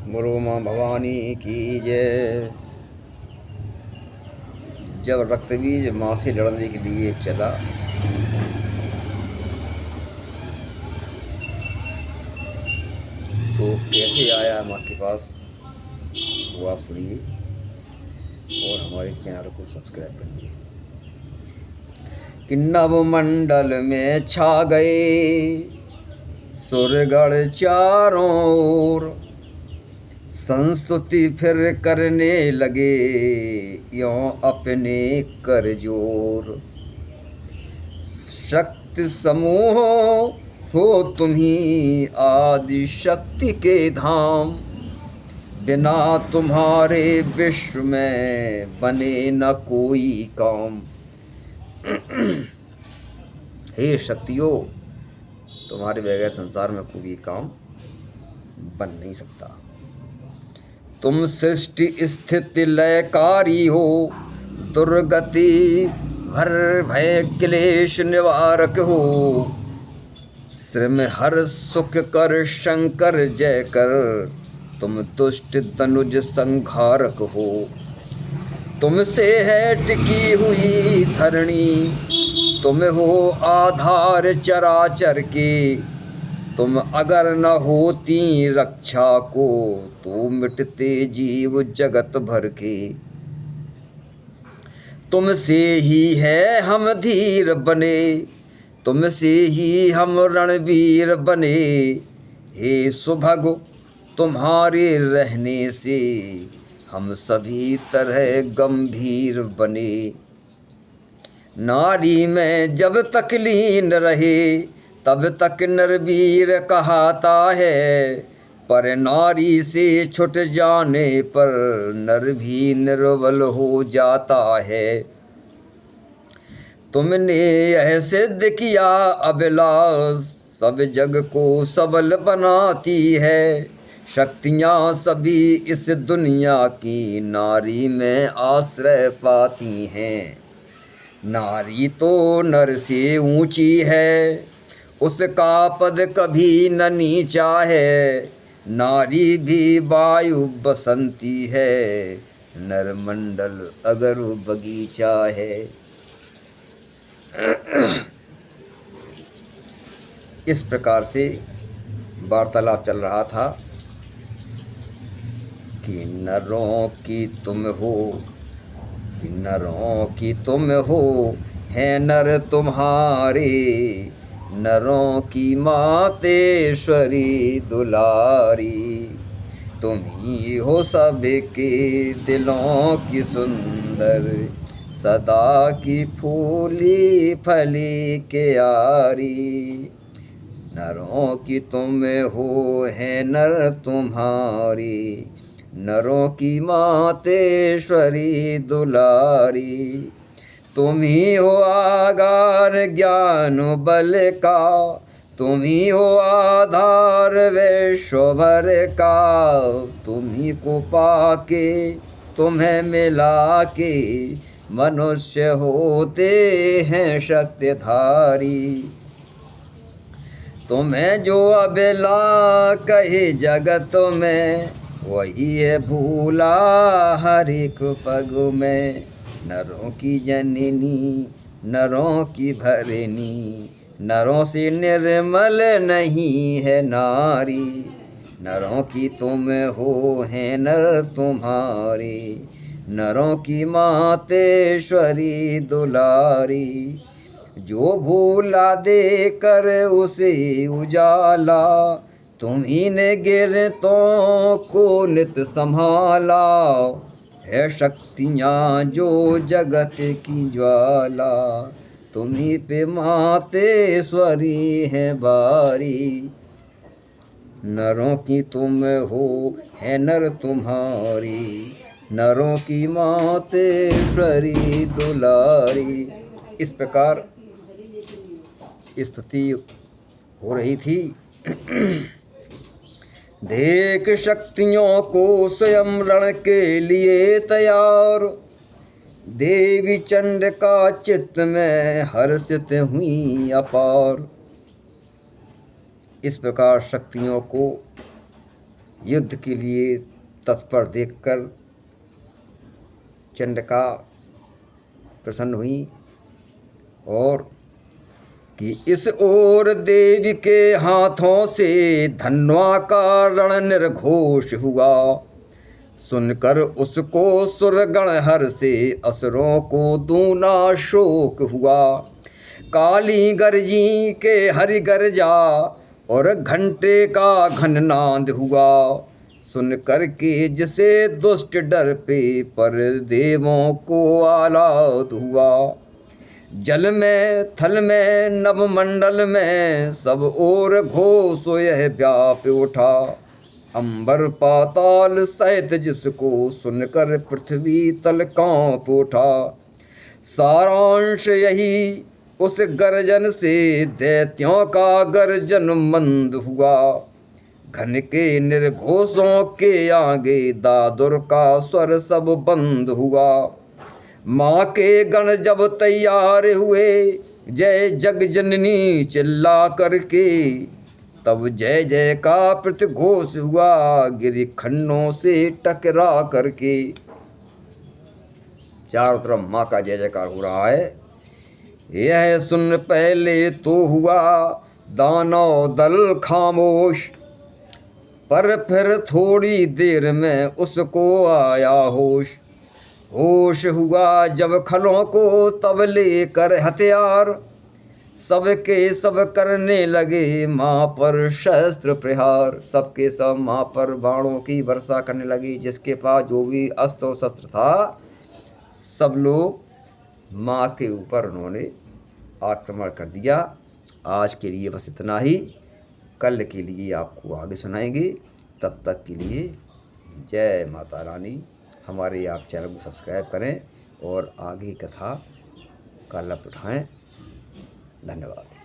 बोलो माँ भवानी की जय। जब रक्तबीज माँ से लड़ने के लिए चला तो कैसे आया माँ के पास वो आप सुनिए और हमारे चैनल को सब्सक्राइब करिए। कि नवमंडल में छा गए सुरगण चारों ओर, संस्तुति फिर करने लगे यों अपने कर जोर। शक्ति समूह हो तुम्ही आदि शक्ति के धाम, बिना तुम्हारे विश्व में बने न कोई काम। हे शक्तियों, तुम्हारे बगैर संसार में कोई काम बन नहीं सकता। तुम सृष्टि स्थिति लयकारी हो, दुर्गति हर भय क्लेश निवारक हो। श्रम हर सुख कर शंकर जय कर, तुम दुष्ट तनुज संहारक हो। तुमसे है टिकी हुई धरणी, तुम हो आधार चराचर के। तुम अगर न होती रक्षा को, तो मिटते जीव जगत भर के। तुमसे ही है हम धीर बने, तुमसे ही हम रणवीर बने। हे सुभग तुम्हारे रहने से, हम सभी तरह गंभीर बने। नारी में जब तक लीन रहे, तब तक नरवीर कहाता है। पर नारी से छुट जाने पर, नर भी निर्बल हो जाता है। तुमने यह सिद्ध किया अभिलाष, सब जग को सबल बनाती है। शक्तियाँ सभी इस दुनिया की, नारी में आश्रय पाती हैं। नारी तो नर से ऊंची है, उसका पद कभी न नीचा है। नारी भी वायु बसंती है, नरमंडल अगर बगीचा है। इस प्रकार से वार्तालाप चल रहा था कि नरों की तुम हो, कि नरों की तुम हो, है नर तुम्हारे। नरों की मातेश्वरी दुलारी, तुम ही हो सबके दिलों की सुंदर, सदा की फूली फली क्यारी। नरों की तुम हो, है नर तुम्हारी। नरों की मातेश्वरी दुलारी, तुम ही हो आगार ज्ञान बल का। तुम ही हो आधार विश्वभर का। तुम ही को पाके तुम्हें मिला के, मनुष्य होते हैं शक्तिधारी। तुम्हें जो अबला कहे जगत में, वही है भूला हर एक पग में। नरों की जननी, नरों की भरनी, नरों से निर्मल नहीं है नारी। नरों की तुम हो, है नर तुम्हारी। नरों की मातेश्वरी दुलारी, जो भूला दे कर उसे उजाला। तुम्ही ने गिरतों को नित संभाला, है शक्तियाँ जो जगत की ज्वाला। तुम्ही पे मातेश्वरी है बारी। नरों की तुम हो, है नर तुम्हारी। नरों की मातेश्वरी दुलारी। इस प्रकार स्तुति हो रही थी। देख शक्तियों को स्वयं रण के लिए तैयार, देवी चंडिका चित्त में हर्षित हुई अपार। इस प्रकार शक्तियों को युद्ध के लिए तत्पर देखकर चंडिका प्रसन्न हुई और कि इस ओर देवी के हाथों से धन्वा का रण निर्घोष हुआ। सुनकर उसको सुरगण हर से असुरों को दूना शोक हुआ। काली गर्जी के हरि गर्जा और घंटे का घन नाद हुआ। सुन कर के जिसे दुष्ट डर पे पर देवों को आलाद हुआ। जल में थल में नवमंडल में सब ओर घोष यह व्याप उठा। अंबर पाताल सहित जिसको सुनकर पृथ्वी तल कांप उठा। सारांश यही उस गर्जन से दैत्यों का गर्जन मंद हुआ। घन के निर्घोषों के आगे दादुर का स्वर सब बंद हुआ। माँ के गण जब तैयार हुए जय जग जननी चिल्ला करके, तब जय जय का प्रतिघोष हुआ गिरि खंडों से टकरा करके। चारों तरफ माँ का जय जयकार हो रहा है। यह सुन पहले तो हुआ दानव दल खामोश, पर फिर थोड़ी देर में उसको आया होश। होश हुआ जब खलों को तब लेकर हथियार, सबके सब करने लगे माँ पर शस्त्र प्रहार। सबके सब माँ पर बाणों की वर्षा करने लगी। जिसके पास जो भी अस्त्र और शस्त्र था सब लोग माँ के ऊपर उन्होंने आक्रमण कर दिया। आज के लिए बस इतना ही। कल के लिए आपको आगे सुनाएंगे। तब तक के लिए जय माता रानी। हमारे आप चैनल को सब्सक्राइब करें और आगे कथा का लाभ उठाएं। धन्यवाद।